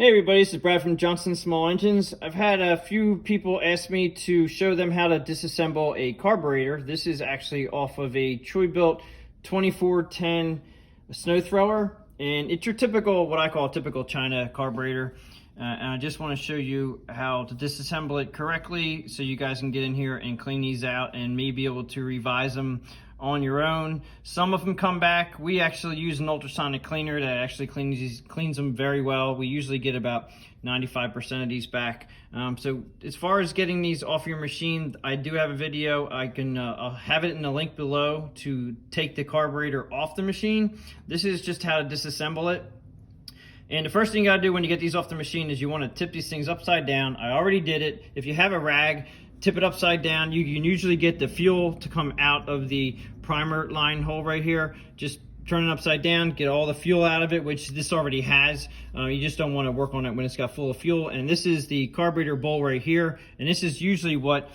Hey everybody, this is Brad from Johnson Small Engines. I've had a few people ask me to show them how to disassemble a carburetor. This is actually off of a Troy-Bilt 2410 snow thrower, and it's your typical, what I call a typical China carburetor. And I just want to show you how to disassemble it correctly so you guys can get in here and clean these out and maybe be able to revise them on your own. Some of them come back. We actually use an ultrasonic cleaner that actually cleans them very well. We usually get about 95% of these back. So as far as getting these off your machine, I do have a video. I'll have it in the link below to take the carburetor off the machine. This is just how to disassemble it. And the first thing you gotta do when you get these off the machine is you wanna tip these things upside down. I already did it. If you have a rag, tip it upside down. You can usually get the fuel to come out of the primer line hole right here. Just turn it upside down, get all the fuel out of it, which this already has. You just don't wanna work on it when it's got full of fuel. And this is the carburetor bowl right here. And this is usually what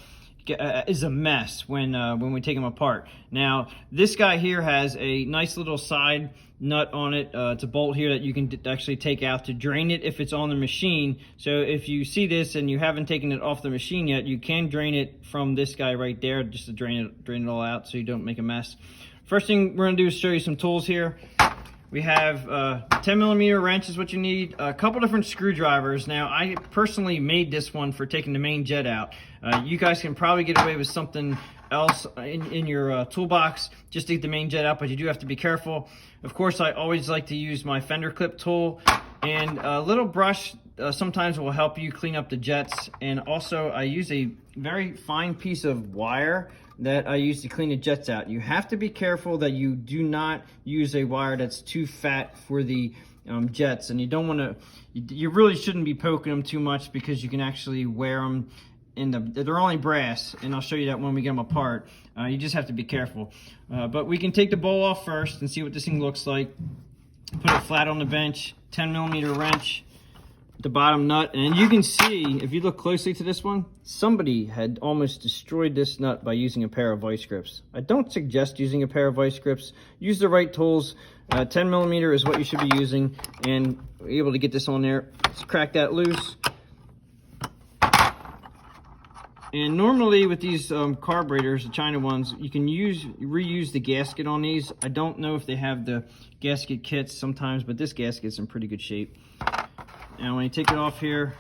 is a mess when we take them apart. Now, this guy here has a nice little side nut on it. It's a bolt here that you can actually take out to drain it if it's on the machine. So if you see this and you haven't taken it off the machine yet, you can drain it from this guy right there, just to drain it all out so you don't make a mess. First thing we're gonna do is show you some tools here. We have 10mm wrench is what you need, a couple different screwdrivers. Now, I personally made this one for taking the main jet out. You guys can probably get away with something else in your toolbox just to get the main jet out, but you do have to be careful. Of course, I always like to use my fender clip tool, and a little brush sometimes will help you clean up the jets. And also, I use a very fine piece of wire that I use to clean the jets out. You have to be careful that you do not use a wire that's too fat for the jets, and you don't want to, you really shouldn't be poking them too much because you can actually wear them they're only brass, and I'll show you that when we get them apart. You just have to be careful. But we can take the bowl off first and see what this thing looks like. Put it flat on the bench, 10mm wrench, the bottom nut, and you can see, if you look closely to this one, somebody had almost destroyed this nut by using a pair of vice grips. I don't suggest using a pair of vice grips. Use the right tools. 10mm is what you should be using, and be able to get this on there. Let's crack that loose. And normally with these carburetors, the China ones, you can reuse the gasket on these. I don't know if they have the gasket kits sometimes, but this gasket's in pretty good shape. Now when you take it off here,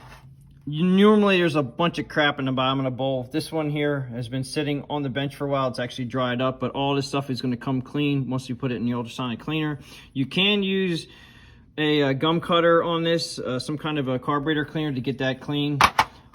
normally there's a bunch of crap in the bottom of the bowl. This one here has been sitting on the bench for a while. It's actually dried up, but all this stuff is going to come clean once you put it in the ultrasonic cleaner. You can use a gum cutter on this, some kind of a carburetor cleaner to get that clean.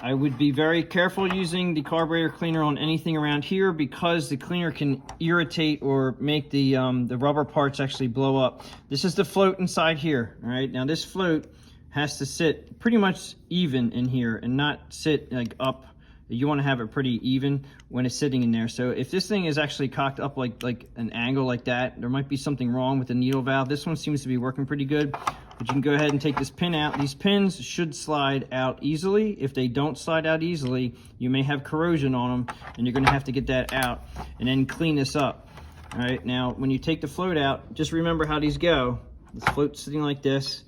I would be very careful using the carburetor cleaner on anything around here because the cleaner can irritate or make the rubber parts actually blow up. This is the float inside here, all right? Now this float has to sit pretty much even in here and not sit like up. You want to have it pretty even when it's sitting in there. So if this thing is actually cocked up like an angle like that, there might be something wrong with the needle valve. This one seems to be working pretty good, but you can go ahead and take this pin out. These pins should slide out easily. If they don't slide out easily, you may have corrosion on them, and you're going to have to get that out and then clean this up. All right, now when you take the float out, just remember how these go. This float's sitting like this.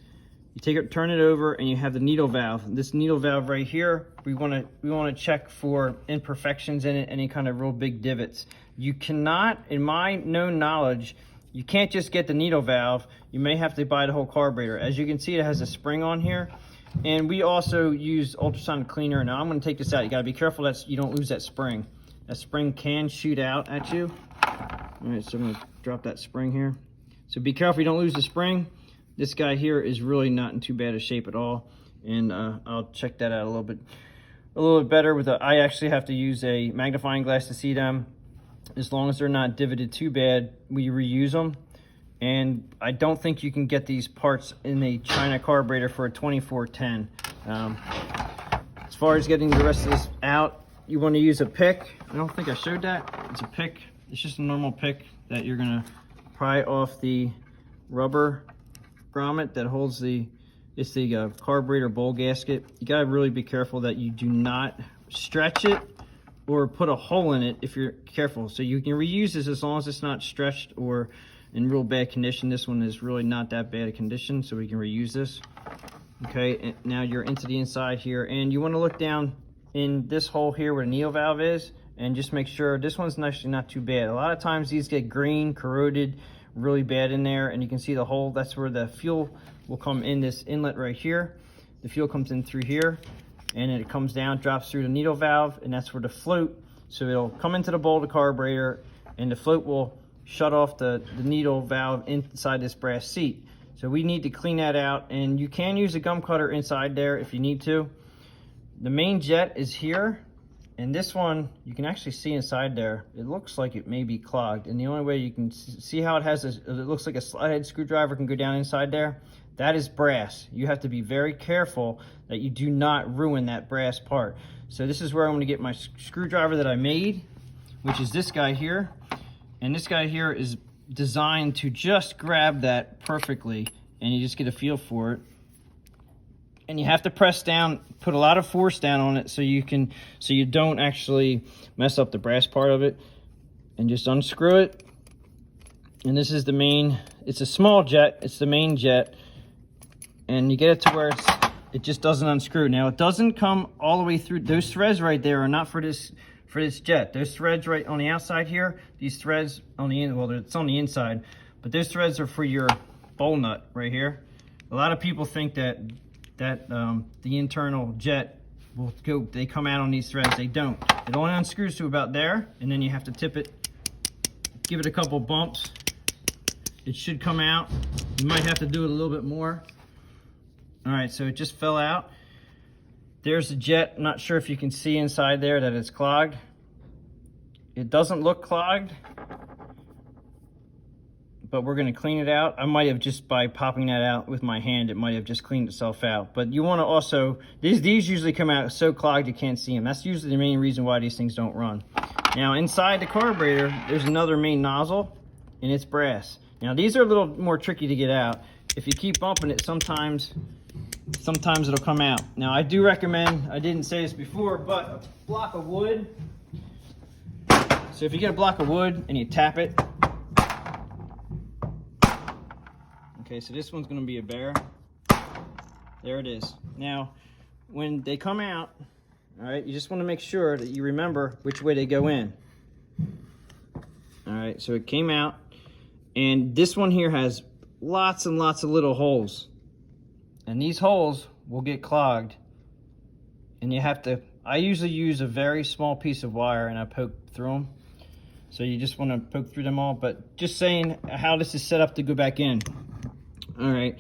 You take it, turn it over, and you have the needle valve. This needle valve right here, we want to check for imperfections in it, any kind of real big divots. You cannot, in my known knowledge, you can't just get the needle valve. You may have to buy the whole carburetor. As you can see, it has a spring on here, and we also use ultrasonic cleaner. Now I'm going to take this out. You got to be careful that you don't lose that spring. That spring can shoot out at you. All right, so I'm going to drop that spring here. So be careful you don't lose the spring. This guy here is really not in too bad a shape at all, and I'll check that out a little bit better with I actually have to use a magnifying glass to see them. As long as they're not divoted too bad, we reuse them. And I don't think you can get these parts in a China carburetor for a 2410. As far as getting the rest of this out, you want to use a pick. I don't think I showed that. It's a pick. It's just a normal pick that you're gonna pry off the rubber grommet that holds the carburetor bowl gasket. You gotta really be careful that you do not stretch it or put a hole in it if you're careful. So you can reuse this as long as it's not stretched or in real bad condition. This one is really not that bad a condition, so we can reuse this. Okay, and now you're into the inside here, and you want to look down in this hole here where the needle valve is, and just make sure this one's actually not too bad. A lot of times these get green, corroded, really bad in there, and you can see the hole. That's where the fuel will come in this inlet right here. The fuel comes in through here, and then it comes down, drops through the needle valve, and that's where the float, so it'll come into the bowl of the carburetor, and the float will shut off the needle valve inside this brass seat. So we need to clean that out, and you can use a gum cutter inside there if you need to. The main jet is here, and this one you can actually see inside there. It looks like it may be clogged, and the only way you can see how it has it looks like a slide head screwdriver can go down inside there. That is brass. You have to be very careful that you do not ruin that brass part. So this is where I'm going to get my screwdriver that I made, which is this guy here, and this guy here is designed to just grab that perfectly, and you just get a feel for it. And you have to press down, put a lot of force down on it so you don't actually mess up the brass part of it. And just unscrew it. And this is the main, it's a small jet, it's the main jet. And you get it to where it just doesn't unscrew. Now it doesn't come all the way through. Those threads right there are not for this jet. Those threads right on the outside here, these threads on the end, well, it's on the inside, but those threads are for your bowl nut right here. A lot of people think that the internal jet will go, they come out on these threads. They don't. It only unscrews to about there, and then you have to tip it, give it a couple bumps. It should come out. You might have to do it a little bit more. All right, so it just fell out. There's the jet. I'm not sure if you can see inside there that it's clogged. It doesn't look clogged, but we're going to clean it out. I might have just by popping that out with my hand, it might have just cleaned itself out. But you want to also, these usually come out so clogged you can't see them. That's usually the main reason why these things don't run. Now inside the carburetor, there's another main nozzle, and it's brass. Now these are a little more tricky to get out. If you keep bumping it, sometimes it'll come out. Now I do recommend, I didn't say this before, but a block of wood. So if you get a block of wood and you tap it, okay, so this one's gonna be a bear. There it is. Now, when they come out, all right, you just wanna make sure that you remember which way they go in. All right, so it came out, and this one here has lots and lots of little holes. And these holes will get clogged, and you have to, I usually use a very small piece of wire and I poke through them. So you just want to poke through them all, but just saying how this is set up to go back in. All right,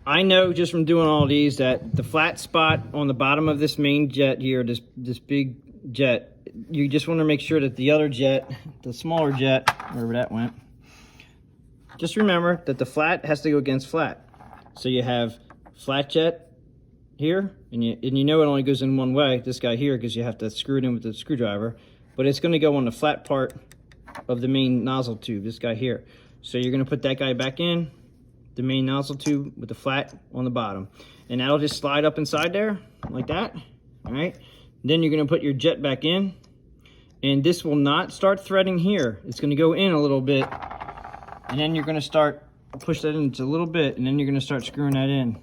I know just from doing all these that the flat spot on the bottom of this main jet here, this big jet, you just want to make sure that the other jet, the smaller jet, wherever that went, just remember that the flat has to go against flat. So you have flat jet here, and you know it only goes in one way, this guy here, because you have to screw it in with the screwdriver, but it's going to go on the flat part of the main nozzle tube, this guy here. So you're going to put that guy back in, the main nozzle tube with the flat on the bottom, and that'll just slide up inside there like that. All right, then you're going to put your jet back in, and this will not start threading here. It's going to go in a little bit, and then you're going to start push that in just a little bit, and then you're going to start screwing that in.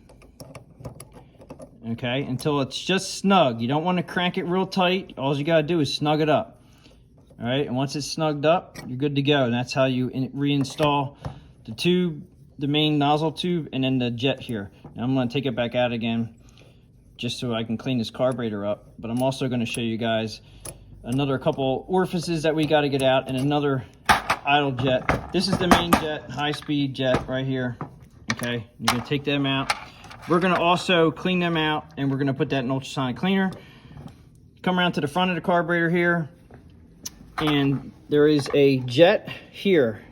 Okay, until it's just snug. You don't want to crank it real tight. All you got to do is snug it up. All right, and once it's snugged up, you're good to go. And that's how you reinstall the tube, the main nozzle tube, and then the jet here. Now I'm going to take it back out again just so I can clean this carburetor up. But I'm also going to show you guys another couple orifices that we got to get out, and another idle jet. This is the main jet, high-speed jet right here. Okay, you're going to take them out. We're going to also clean them out, and we're going to put that in ultrasonic cleaner. Come around to the front of the carburetor here, and there is a jet here.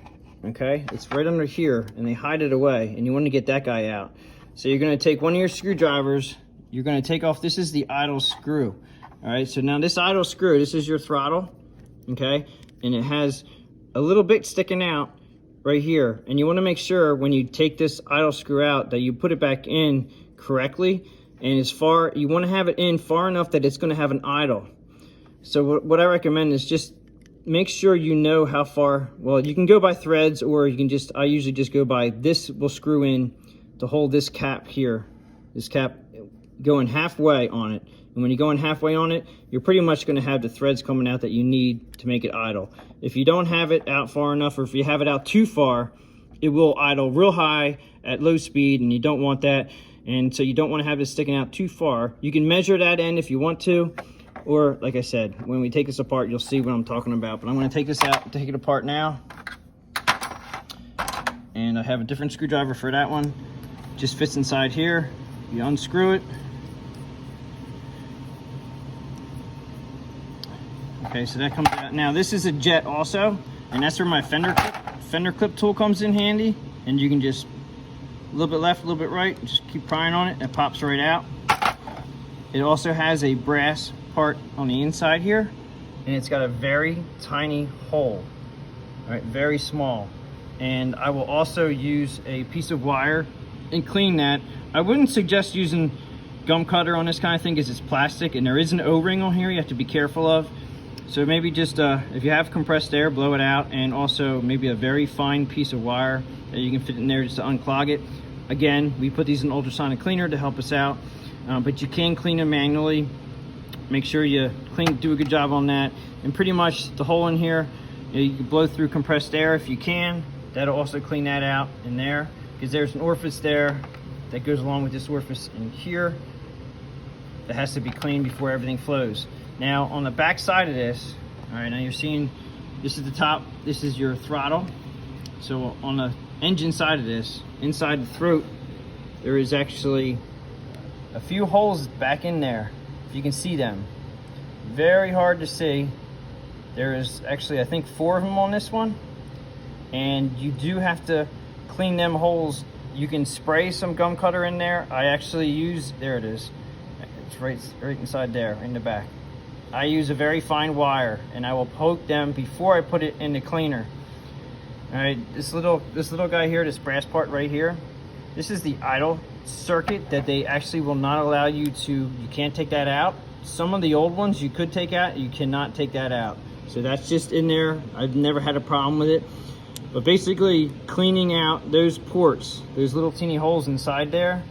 Okay, it's right under here, and they hide it away, and you want to get that guy out. So you're going to take one of your screwdrivers, you're going to take off, this is the idle screw. All right, so now this idle screw, this is your throttle, okay, and it has a little bit sticking out right here, and you want to make sure when you take this idle screw out that you put it back in correctly, and as far, you want to have it in far enough that it's going to have an idle. So what I recommend is just make sure you know how far, well, you can go by threads, or you can just, I usually just go by, this will screw in to hold this cap here, this cap going halfway on it. And when you're going halfway on it, you're pretty much going to have the threads coming out that you need to make it idle. If you don't have it out far enough, or if you have it out too far, it will idle real high at low speed, and you don't want that. And so you don't want to have it sticking out too far. You can measure that end if you want to, or like I said, when we take this apart, you'll see what I'm talking about. But I'm going to take this out, take it apart now. And I have a different screwdriver for that one. Just fits inside here. You unscrew it. Okay, so that comes out. Now this is a jet also, and that's where my fender clip tool comes in handy. And you can just a little bit left, a little bit right, just keep prying on it. It pops right out. It also has a brass part on the inside here, and it's got a very tiny hole. All right, very small. And I will also use a piece of wire and clean that. I wouldn't suggest using gum cutter on this kind of thing because it's plastic, and there is an O-ring on here you have to be careful of. So maybe just, if you have compressed air, blow it out, and also maybe a very fine piece of wire that you can fit in there just to unclog it. Again, we put these in ultrasonic cleaner to help us out, but you can clean them manually. Make sure you do a good job on that. And pretty much the hole in here, you can blow through compressed air if you can. That'll also clean that out in there, because there's an orifice there that goes along with this orifice in here that has to be cleaned before everything flows. Now on the back side of this, all right, now you're seeing this is the top, this is your throttle. So on the engine side of this, inside the throat, there is actually a few holes back in there, if you can see them. Very hard to see. There is actually, I think, 4 of them on this one, and you do have to clean them holes. You can spray some gum cutter in there. I actually use, there it is, it's right inside there in the back. I use a very fine wire, and I will poke them before I put it in the cleaner. All right, this little guy here, this brass part right here, this is the idle circuit that they actually will not allow you to, you can't take that out. Some of the old ones you could take out, you cannot take that out. So that's just in there. I've never had a problem with it. But basically cleaning out those ports, those little teeny holes inside there,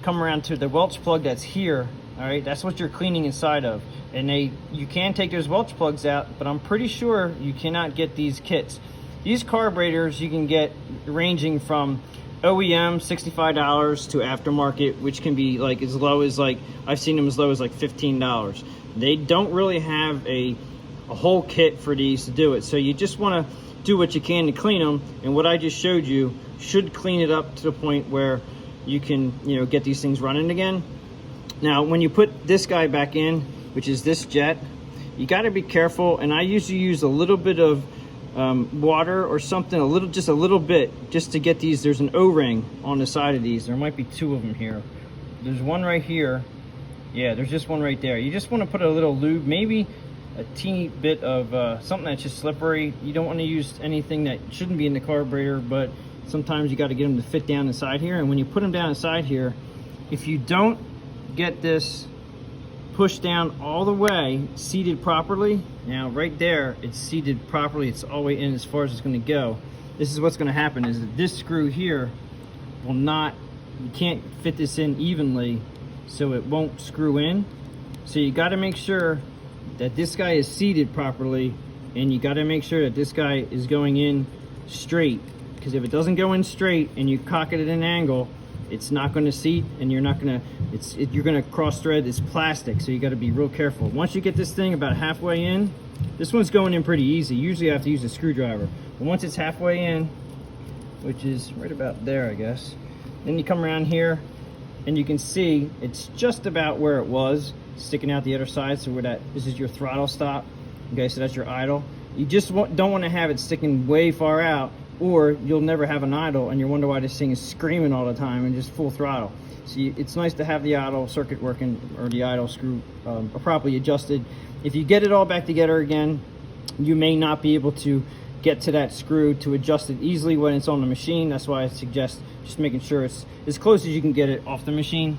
come around to the Welch plug that's here. All right, that's what you're cleaning inside of. And you can take those Welch plugs out, but I'm pretty sure you cannot get these kits. These carburetors you can get ranging from OEM $65 to aftermarket, which can be like as low as, like, I've seen them as low as like $15. They don't really have a whole kit for these to do it. So you just want to do what you can to clean them, and what I just showed you should clean it up to the point where you can, you know, get these things running again. Now when you put this guy back in, which is this jet, you got to be careful, and I usually use a little bit of water or something, just a little bit, just to get these. There's an O-ring on the side of these. There might be 2 of them here. There's one right here. Yeah, there's just one right there. You just want to put a little lube, maybe a teeny bit of something that's just slippery. You don't want to use anything that shouldn't be in the carburetor, but sometimes you got to get them to fit down inside here. And when you put them down inside here, if you don't get this pushed down all the way, seated properly, now right there, it's seated properly, it's all the way in as far as it's going to go. This is what's going to happen, is that this screw here will not, you can't fit this in evenly, so it won't screw in. So you got to make sure that this guy is seated properly, and you got to make sure that this guy is going in straight, because if it doesn't go in straight and you cock it at an angle, it's not going to seat, and you're not going to, you're going to cross thread. It's plastic, so you got to be real careful. Once you get this thing about halfway in, this one's going in pretty easy. Usually I have to use a screwdriver, but once it's halfway in, which is right about there, I guess, then you come around here and you can see it's just about where it was, sticking out the other side. So where this is your throttle stop. Okay, so that's your idle. You just don't want to have it sticking way far out, or you'll never have an idle, and you wonder why this thing is screaming all the time and just full throttle. So it's nice to have the idle circuit working, or the idle screw properly adjusted. If you get it all back together again, you may not be able to get to that screw to adjust it easily when it's on the machine. That's why I suggest just making sure it's as close as you can get it off the machine.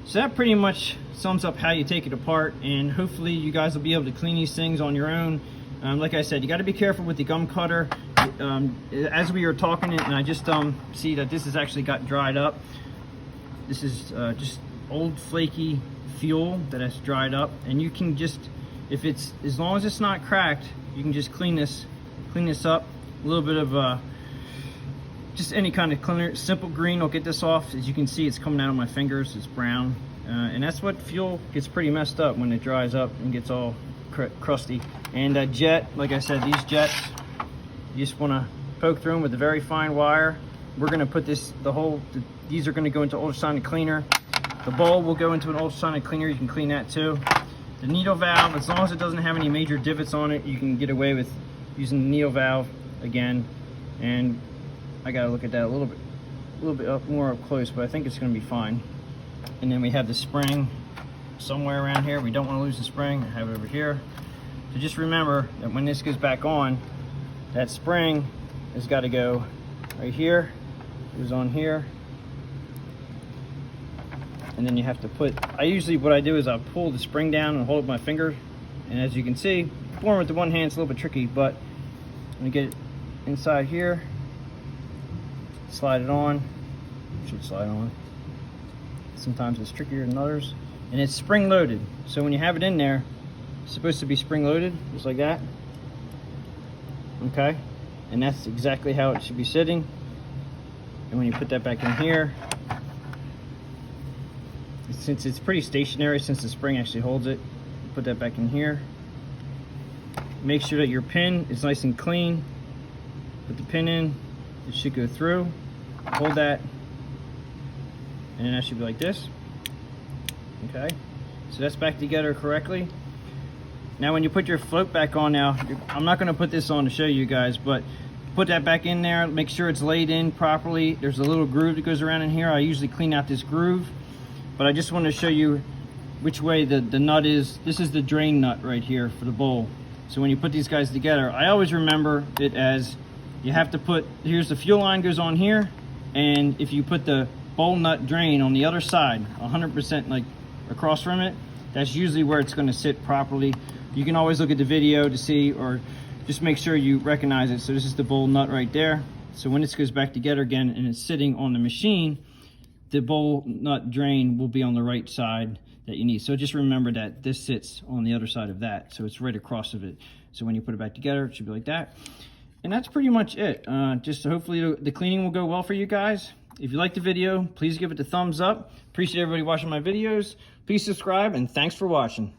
So that pretty much sums up how you take it apart, and hopefully you guys will be able to clean these things on your own. Like I said, you got to be careful with the gum cutter. As we were talking, and I just see that this has actually got dried up. This is just old flaky fuel that has dried up, and you can just, if it's, as long as it's not cracked, you can just clean this up. A little bit of just any kind of cleaner, simple green will get this off. As you can see, it's coming out of my fingers, it's brown. And that's what fuel gets pretty messed up when it dries up and gets all crusty. And jet, like I said, these jets, you just want to poke through them with a very fine wire. We're going to put this, these are going to go into ultrasonic cleaner. The bowl will go into an ultrasonic cleaner. You can clean that too. The needle valve, as long as it doesn't have any major divots on it, you can get away with using the needle valve again. And I got to look at that a little bit more up close, but I think it's going to be fine. And then we have the spring somewhere around here. We don't want to lose the spring. I have it over here. So just remember that when this goes back on, that spring has got to go right here. It goes on here. And then you have to put, what I do is I'll pull the spring down and hold it with my finger. And as you can see, pulling with the one hand is a little bit tricky, but when you get it inside here, slide it on. It should slide on. Sometimes it's trickier than others. And it's spring loaded. So when you have it in there, it's supposed to be spring loaded, just like that. Okay? And that's exactly how it should be sitting. And when you put that back in here, since it's pretty stationary, since the spring actually holds it, put that back in here. Make sure that your pin is nice and clean. Put the pin in, it should go through. Hold that, and then that should be like this. Okay, so that's back together correctly. Now when you put your float back on, I'm not going to put this on to show you guys, but put that back in there. Make sure it's laid in properly. There's a little groove that goes around in here. I usually clean out this groove, but I just want to show you which way the nut is. This is the drain nut right here for the bowl. So when you put these guys together, I always remember it as, you have to put, here's the fuel line goes on here, and if you put the bowl nut drain on the other side, 100% like across from it, that's usually where it's going to sit properly. You can always look at the video to see, or just make sure you recognize it. So this is the bowl nut right there. So when this goes back together again and it's sitting on the machine, the bowl nut drain will be on the right side that you need. So just remember that this sits on the other side of that, so it's right across of it. So when you put it back together, it should be like that. And that's pretty much it. Just hopefully the cleaning will go well for you guys. If you liked the video, please give it a thumbs up. Appreciate everybody watching my videos. Please subscribe, and thanks for watching.